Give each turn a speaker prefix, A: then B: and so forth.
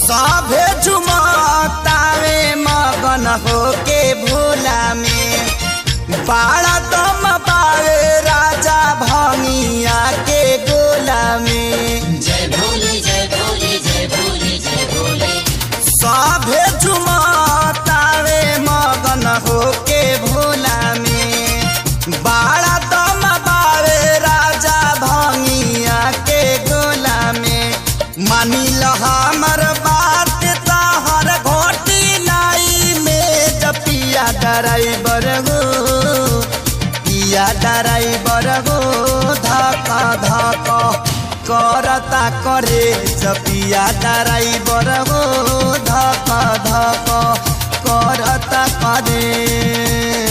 A: सभे झुमतावे मगन होके भोला में बाड़ा दम पावे राजा भंगिया के गोला में।
B: जय भोले जय भोले जय भोले जय भोले।
A: सभे झुमतावे मगन होके भोला में बाड़ा दम पावे राजा भंगिया के गोला में। मानी ल हमर बात तहर घोटी नाई में जपिया ड्राइवर गो पिया ड्राइवर गो धक धक करता करे जपिया ड्राइवर गो धक धक करता करे।